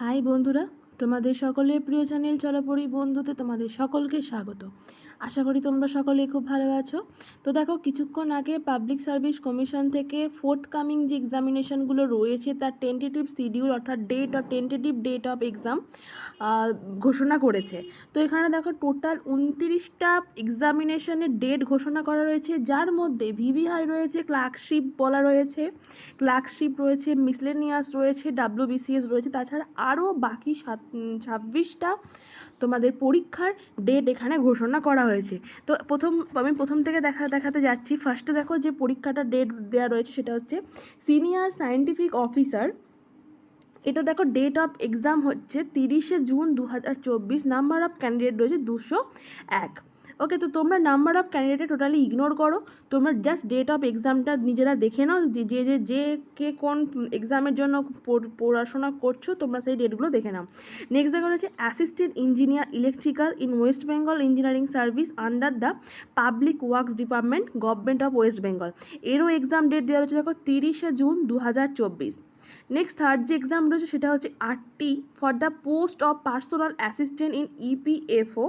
High বন্ধুরা, তোমাদের সকলের প্রিয় চ্যানেল চলাপড়ি বন্ধুতে তোমাদের সকলকে স্বাগত। আশা করি তোমরা সকলে খুব ভালো আছো। তো দেখো, কিছুক্ষণ আগে পাবলিক সার্ভিস কমিশন থেকে কামিং যে এক্সামিনেশনগুলো রয়েছে তার টেন্টেটিভ শিডিউল অর্থাৎ টেন্টেটিভ ডেট অফ এক্সাম ঘোষণা করেছে। তো এখানে দেখো টোটাল 29টা এক্সামিনেশনের ডেট ঘোষণা করা রয়েছে, যার মধ্যে ভিভিআই রয়েছে, ক্লার্কশিপ বলা রয়েছে, ক্লার্কশিপ রয়েছে, মিসলেনিয়াস রয়েছে, ডাব্লিউবিসিএস রয়েছে, তাছাড়া আরও বাকি 26টা তোমাদের পরীক্ষার ডেট এখানে ঘোষণা করা হয়েছে। তো আমি প্রথম থেকে দেখাতে যাচ্ছি। ফার্স্টে দেখো যে পরীক্ষাটা ডেট দেওয়া রয়েছে সেটা হচ্ছে সিনিয়র সায়েন্টিফিক অফিসার। এটা দেখো ডেট অফ এক্সাম হচ্ছে 30শে জুন 2024। নাম্বার অফ ক্যান্ডিডেট রয়েছে 201। ওকে, তো তোমরা number of candidate totally ignore করো, তোমরা জাস্ট ডেট অফ এক্সামটা নিজেরা দেখে নাও, যে কে কোন এক্সামের জন্য পড়াশোনা করছো তোমরা সেই ডেটগুলো দেখে নাও। নেক্সট দেখা রয়েছে assistant engineer electrical in West Bengal engineering service under the public works department government of West Bengal. এরও এক্সাম ডেট দেওয়া রয়েছে দেখো 30শে জুন 2024। নেক্সট থার্ড যে এক্সাম রয়েছে সেটা হচ্ছে RT for the post of personal assistant in EPFO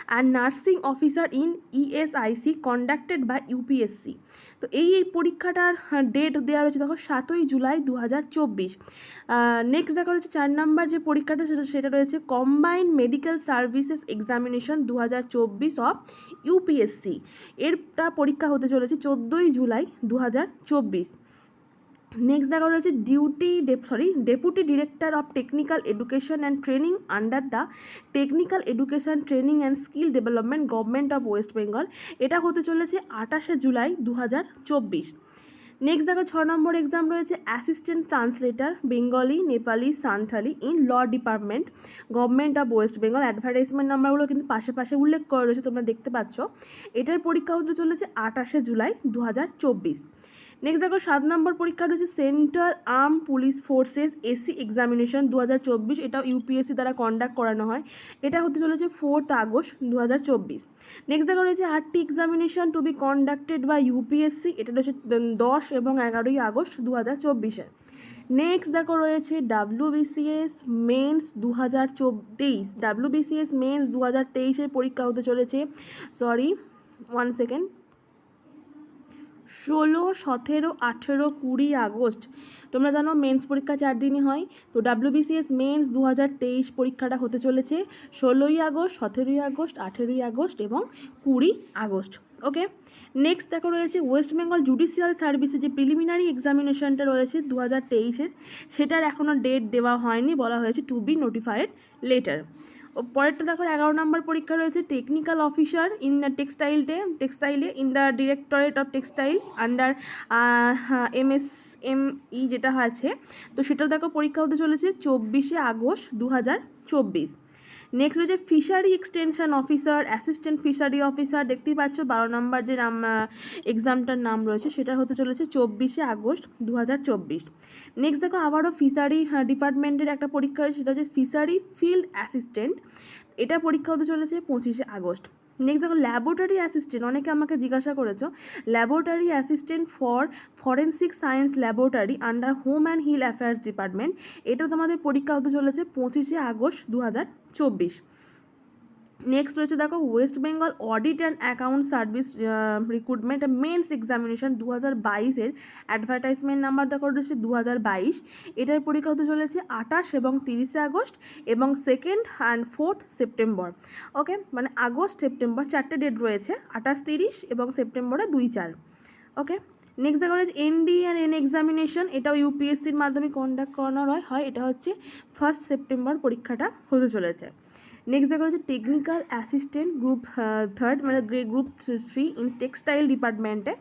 and nursing officer in ESIC conducted by UPSC. তো এই পরীক্ষাটার ডেট দেওয়া রয়েছে দেখো 7ই জুলাই 2024। নেক্সট দেখা রয়েছে 4 নাম্বার যে পরীক্ষাটা সেটা রয়েছে combined medical services examination 2024 of UPSC. এরটা পরীক্ষা হতে চলেছে 14ই জুলাই 2024। নেক্সট দেখা রয়েছে deputy director of technical education and training under the technical education training and skill development government of West Bengal. এটা হতে চলেছে 28শে জুলাই 2024। নেক্সট দেখো 6 নম্বর এক্সাম রয়েছে assistant translator Bengali Nepali Santhali in law department government of West Bengal. Advertisement নাম্বারগুলো কিন্তু পাশে উল্লেখ করা রয়েছে, তোমরা দেখতে পাচ্ছ। এটার পরীক্ষা হতে চলেছে 28শে জুলাই 2024। নেক্সট দেখো 7 নম্বর পরীক্ষা রয়েছে central arm police forces AC examination 2024। এটাও ইউপিএসসি দ্বারা কন্ডাক্ট করানো হয়। এটা হতে চলেছে 4 আগস্ট 2024। নেক্সট দেখো রয়েছে RT examination to be conducted by UPSC. এটা রয়েছে 10 এবং 11ই আগস্ট 2024। নেক্সট দেখো রয়েছে ডাব্লিউবিসিএস মেন্স 2023। ডাব্লিউবিসিএস মেন্স 2023-এর পরীক্ষা হতে চলেছে 16, 17, 18, 20 আগস্ট। তোমরা জানো মেন্স পরীক্ষা 4 দিনই হয়। তো ডাব্লিউবিসিএস মেন্স 2023 পরীক্ষাটা হতে চলেছে 16ই আগস্ট, 17ই আগস্ট, 18ই আগস্ট এবং 20 আগস্ট। ওকে, নেক্সট দেখো রয়েছে ওয়েস্ট বেঙ্গল জুডিশিয়াল সার্ভিসে যে প্রিলিমিনারি এক্সামিনেশনটা রয়েছে 2023-এর, সেটার এখনও ডেট দেওয়া হয়নি, বলা হয়েছে টু বি নোটিফাইড লেটার। পরেরটা দেখো 11 নম্বর পরীক্ষা রয়েছে টেকনিক্যাল অফিসার ইন টেক্সটাইলে in the directorate of textile under MSME যেটা আছে। তো সেটা দেখো পরীক্ষা হতে চলেছে 24শে আগস্ট 2024। নেক্সট রয়েছে fishery extension officer assistant fishery officer, দেখতেই পাচ্ছ 12 নম্বর যে এক্সামটার নাম রয়েছে সেটা হতে চলেছে 24শে আগস্ট 2024। নেক্সট দেখো আবারও ফিশারি ডিপার্টমেন্টের একটা পরীক্ষা রয়েছে, সেটা হচ্ছে ফিশারি ফিল্ড অ্যাসিস্ট্যান্ট। এটা পরীক্ষা হতে চলেছে 25শে আগস্ট। নেক্সট দেখো ল্যাবরেটরি অ্যাসিস্ট্যান্ট, অনেকে আমাকে জিজ্ঞাসা করেছো, laboratory assistant for forensic science laboratory under home and hill affairs department. এটা তোমাদের পরীক্ষা হতে চলেছে 25শে আগস্ট 2024। নেক্সট রয়েছে দেখো West Bengal audit and account service recruitment mains examination 2022-এর অ্যাডভার্টাইজমেন্ট নাম্বার দেখো রয়েছে 2022। এটার পরীক্ষা হতে চলেছে 28 এবং 30শে আগস্ট এবং 2nd অ্যান্ড 4th সেপ্টেম্বর। ওকে, মানে আগস্ট সেপ্টেম্বর 4টে ডেট রয়েছে, 28, 30 এবং সেপ্টেম্বরে 2, 4। ওকে, নেক্সট দেখা রয়েছে এনডি অ্যান্ড এন এক্সামিনেশন। এটাও ইউপিএসসির মাধ্যমে কন্ডাক্ট করানো হয়। এটা হচ্ছে 1 সেপ্টেম্বর পরীক্ষাটা হতে চলেছে। নেক্সট দেখা রয়েছে টেকনিক্যাল অ্যাসিস্ট্যান্ট গ্রুপ 3 মানে গ্রুপ 3 ইন টেক্সটাইল ডিপার্টমেন্টে।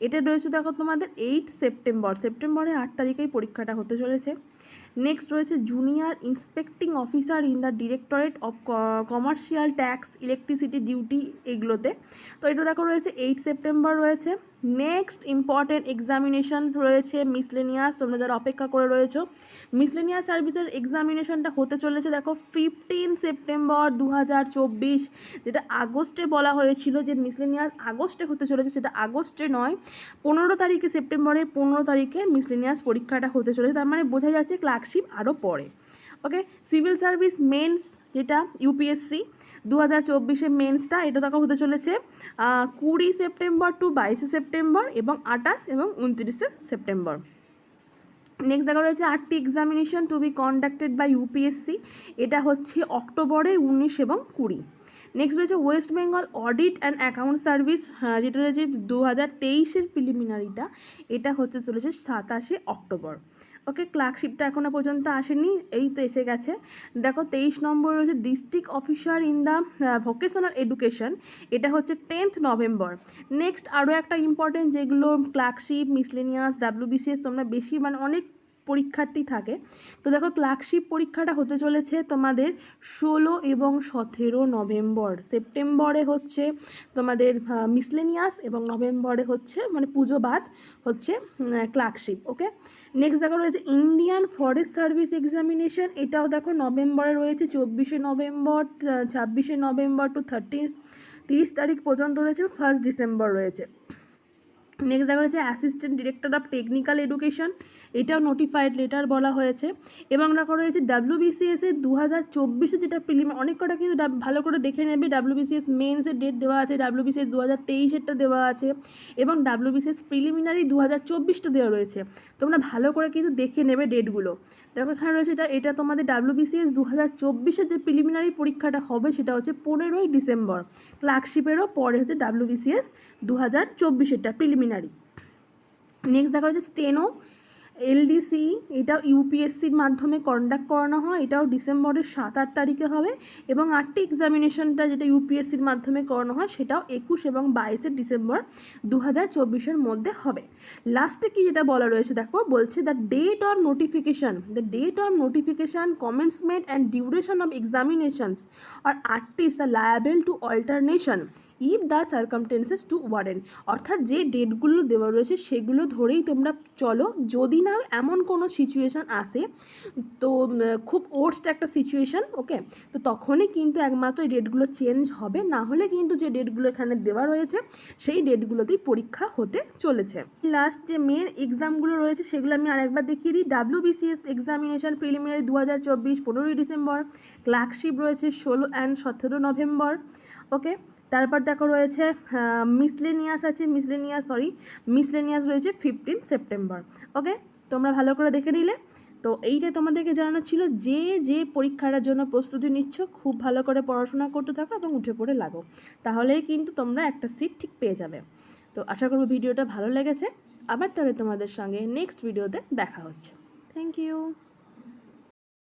এটা রয়েছে দেখো তোমাদের 8 সেপ্টেম্বরের 8 তারিখেই পরীক্ষাটা হতে চলেছে। নেক্সট রয়েছে junior inspecting officer in the directorate of commercial tax electricity duty এগুলোতে। তো এটা দেখো রয়েছে 8 সেপ্টেম্বর রয়েছে। নেক্সট ইম্পর্টেন্ট এক্সামিনেশন রয়েছে মিসলেনিয়াস, তোমরা যারা অপেক্ষা করে রয়েছো মিসলেনিয়াস সার্ভিসের এক্সামিনেশনটা হতে চলেছে দেখো 15 সেপ্টেম্বর 2024। যেটা আগস্টে বলা হয়েছিল যে মিসলেনিয়াস আগস্টে হতে চলেছে, সেটা আগস্টে নয়, 15 তারিখে, সেপ্টেম্বরের 15 তারিখে মিসলেনিয়াস পরীক্ষাটা হতে চলেছে। তার মানে বোঝা যাচ্ছে ক্লার্কশিপ আরও পরে। ওকে, সিভিল সার্ভিস মেন্স যেটা ইউপিএসসি 2024 মেন্সটা, এটা দেখো হতে চলেছে 20 সেপ্টেম্বর টু 22 সেপ্টেম্বর এবং 28 এবং 29 সেপ্টেম্বর। নেক্সট দেখা রয়েছে 8টি examination to be conducted by UPSC, এটা হচ্ছে অক্টোবরের 19 এবং 20। নেক্সট রয়েছে West Bengal audit and account service, যেটা রয়েছে 2023 প্রিলিমিনারিটা, এটা হচ্ছে চলেছে 27 অক্টোবর। ওকে, ক্লার্কশিপটা এখনও পর্যন্ত আসেনি, এই তো এসে গেছে। দেখো 23 নম্বর রয়েছে district officer in the vocational education, এটা হচ্ছে 10th নভেম্বর। নেক্সট আরও একটা ইম্পর্টেন্ট, যেগুলো ক্লার্কশিপ, মিসলেনিয়াস, ডাব্লিউবিসিএস তোমরা বেশি অনেক পরীক্ষার্থী থাকে, তো দেখো ক্লার্কশিপ পরীক্ষাটা হতে চলেছে তোমাদের 16 এবং 17 নভেম্বর। সেপ্টেম্বরে হচ্ছে তোমাদের মিসলেনিয়াস এবং নভেম্বরে হচ্ছে পুজো বাদ হচ্ছে ক্লার্কশিপ। ওকে, নেক্সট দেখো রয়েছে ইন্ডিয়ান ফরেস্ট সার্ভিস এক্সামিনেশন, এটাও দেখো নভেম্বরে রয়েছে, 24 নভেম্বর, 26 নভেম্বর টু 30 তারিখ পর্যন্ত রয়েছে, 1 ডিসেম্বর রয়েছে। নেক্সট দেখা রয়েছে assistant director of technical education, এটাও নোটিফাইড লেটার বলা হয়েছে। এবং দেখা রয়েছে ডাব্লিউবিসিএসের 2024 যেটা অনেক কটা কিন্তু ভালো করে দেখে নেবে, ডাব্লিউবিসিএস মেন্সের ডেট দেওয়া আছে, ডাব্লিউবিসিএস 2023 দেওয়া আছে এবং ডাব্লিউবিসিএস প্রিলিমিনারি 2024 দেওয়া রয়েছে, তোমরা ভালো করে কিন্তু দেখে নেবে ডেটগুলো। দেখো এখানে রয়েছে এটা তোমাদের ডাব্লিউবিসিএস 2024 যে প্রিলিমিনারি পরীক্ষাটা হবে সেটা হচ্ছে 15 ডিসেম্বর। ক্লার্কশিপেরও পরে হচ্ছে ডাব্লিউবিসিএস 2024 প্রিলিমিনারি। নেক্সট দেখা হচ্ছে স্টেনো এলডিসি, এটাও ইউপিএসসির মাধ্যমে কন্ডাক্ট করানো হয়, এটাও ডিসেম্বরের 7-8 তারিখে হবে। এবং 8টি এক্সামিনেশনটা যেটা ইউপিএসসির মাধ্যমে করানো হয় সেটাও 21 এবং 22 ডিসেম্বর 2024 মধ্যে হবে। লাস্টে কি যেটা বলা রয়েছে দেখো, বলছে the date of notification commencement and duration of examinations are artist are liable to alteration if the circumstances to warrant, অর্থাৎ যে ডেটগুলো দেওয়া রয়েছে সেগুলো ধরেই তোমরা চলো, যদি না এমন কোনো সিচুয়েশান আসে, তো খুব ওর্স্ট একটা সিচুয়েশান, ওকে, তো তখনই কিন্তু একমাত্র এই ডেটগুলো চেঞ্জ হবে, না হলে কিন্তু যে ডেটগুলো এখানে দেওয়া রয়েছে সেই ডেটগুলোতেই পরীক্ষা হতে চলেছে। লাস্ট যে মেন এক্সামগুলো রয়েছে সেগুলো আমি আরেকবার দেখিয়ে দিই। WBCS examination preliminary 2024 15 December, clerkship রয়েছে 16 and 17 নভেম্বর। ওকে, তারপর দেখো রয়েছে মিসলেনিয়াস রয়েছে 15 সেপ্টেম্বর। ওকে, তোমরা ভালো করে দেখে নিলে। তো এইটা তোমাদেরকে জানানো ছিল, যে পরীক্ষাটার জন্য প্রস্তুতি নিচ্ছ খুব ভালো করে পড়াশোনা করতে থাকো এবং উঠে পড়ে লাগো, তাহলেই কিন্তু তোমরা একটা সিট ঠিক পেয়ে যাবে। তো আশা করব ভিডিওটা ভালো লেগেছে, আবার তাহলে তোমাদের সঙ্গে নেক্সট ভিডিওতে দেখা হচ্ছে। Thank you.